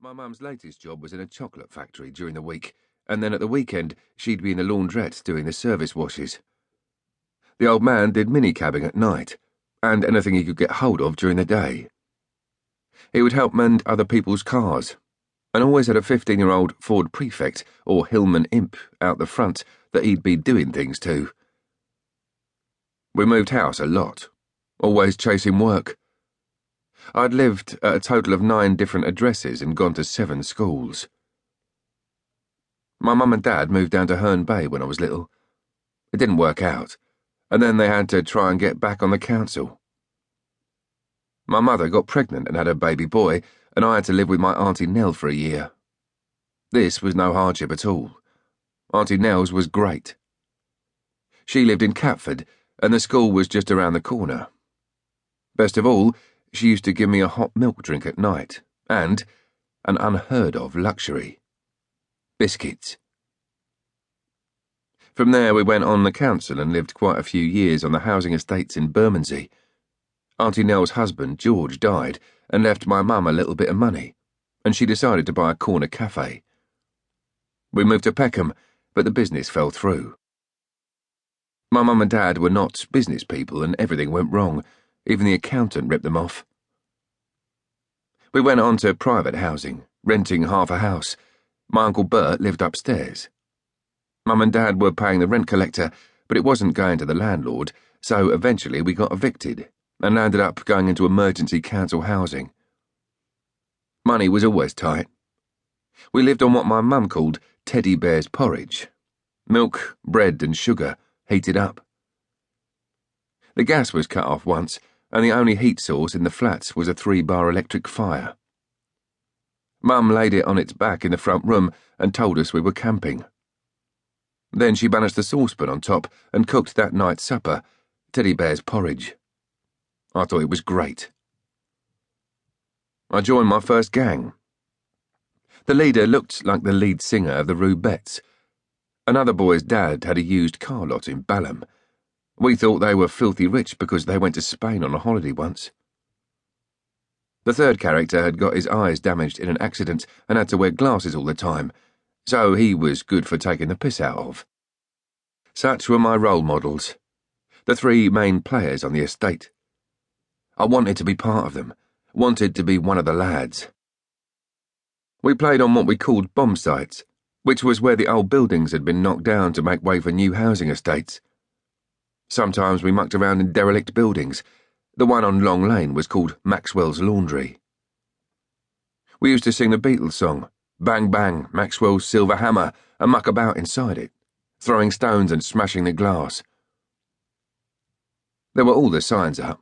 My mum's latest job was in a chocolate factory during the week, and then at the weekend she'd be in the laundrette doing the service washes. The old man did mini-cabbing at night, and anything he could get hold of during the day. He would help mend other people's cars, and always had a 15-year-old Ford Prefect or Hillman Imp out the front that he'd be doing things to. We moved house a lot, always chasing work. I'd lived at a total of 9 different addresses and gone to 7 schools. My mum and dad moved down to Herne Bay when I was little. It didn't work out, and then they had to try and get back on the council. My mother got pregnant and had a baby boy, and I had to live with my Auntie Nell for a year. This was no hardship at all. Auntie Nell's was great. She lived in Catford, and the school was just around the corner. Best of all, she used to give me a hot milk drink at night, and an unheard-of luxury: biscuits. From there we went on the council and lived quite a few years on the housing estates in Bermondsey. Auntie Nell's husband, George, died and left my mum a little bit of money, and she decided to buy a corner cafe. We moved to Peckham, but the business fell through. My mum and dad were not business people, and everything went wrong. Even the accountant ripped them off. We went on to private housing, renting half a house. My Uncle Bert lived upstairs. Mum and Dad were paying the rent collector, but it wasn't going to the landlord, so eventually we got evicted and landed up going into emergency council housing. Money was always tight. We lived on what my mum called teddy bear's porridge: milk, bread and sugar heated up. The gas was cut off once, and the only heat source in the flats was a 3-bar electric fire. Mum laid it on its back in the front room and told us we were camping. Then she banished the saucepan on top and cooked that night's supper, teddy bear's porridge. I thought it was great. I joined my first gang. The leader looked like the lead singer of the Rubettes. Another boy's dad had a used car lot in Balham. We thought they were filthy rich because they went to Spain on a holiday once. The third character had got his eyes damaged in an accident and had to wear glasses all the time, so he was good for taking the piss out of. Such were my role models, the 3 main players on the estate. I wanted to be part of them, wanted to be one of the lads. We played on what we called bomb sites, which was where the old buildings had been knocked down to make way for new housing estates. Sometimes we mucked around in derelict buildings. The one on Long Lane was called Maxwell's Laundry. We used to sing the Beatles song, "Bang Bang, Maxwell's Silver Hammer," and muck about inside it, throwing stones and smashing the glass. There were all the signs up.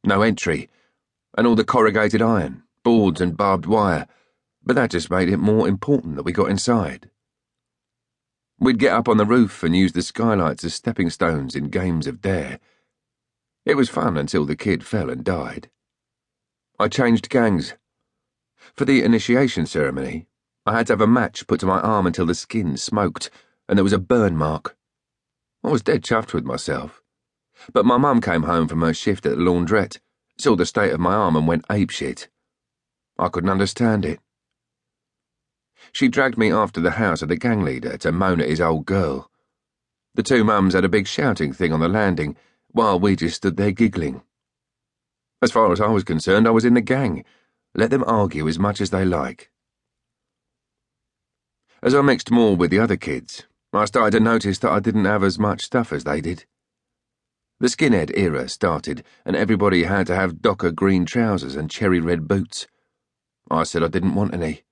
No entry, and all the corrugated iron, boards and barbed wire, but that just made it more important that we got inside. We'd get up on the roof and use the skylights as stepping stones in games of Dare. It was fun until the kid fell and died. I changed gangs. For the initiation ceremony, I had to have a match put to my arm until the skin smoked and there was a burn mark. I was dead chuffed with myself. But my mum came home from her shift at the laundrette, saw the state of my arm and went apeshit. I couldn't understand it. She dragged me after the house of the gang leader to moan at his old girl. The 2 mums had a big shouting thing on the landing, while we just stood there giggling. As far as I was concerned, I was in the gang. Let them argue as much as they like. As I mixed more with the other kids, I started to notice that I didn't have as much stuff as they did. The skinhead era started, and everybody had to have Docker green trousers and cherry red boots. I said I didn't want any.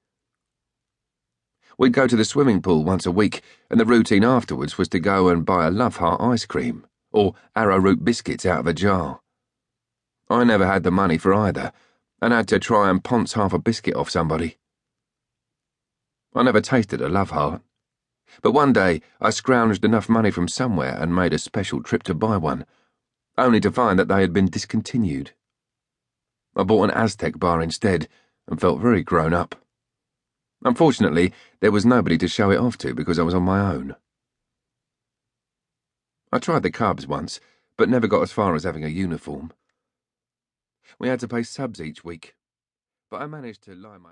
We'd go to the swimming pool once a week, and the routine afterwards was to go and buy a Love Heart ice cream or arrowroot biscuits out of a jar. I never had the money for either, and had to try and ponce half a biscuit off somebody. I never tasted a Love Heart, but one day I scrounged enough money from somewhere and made a special trip to buy one, only to find that they had been discontinued. I bought an Aztec bar instead and felt very grown up. Unfortunately, there was nobody to show it off to because I was on my own. I tried the Cubs once, but never got as far as having a uniform. We had to pay subs each week, but I managed to lie my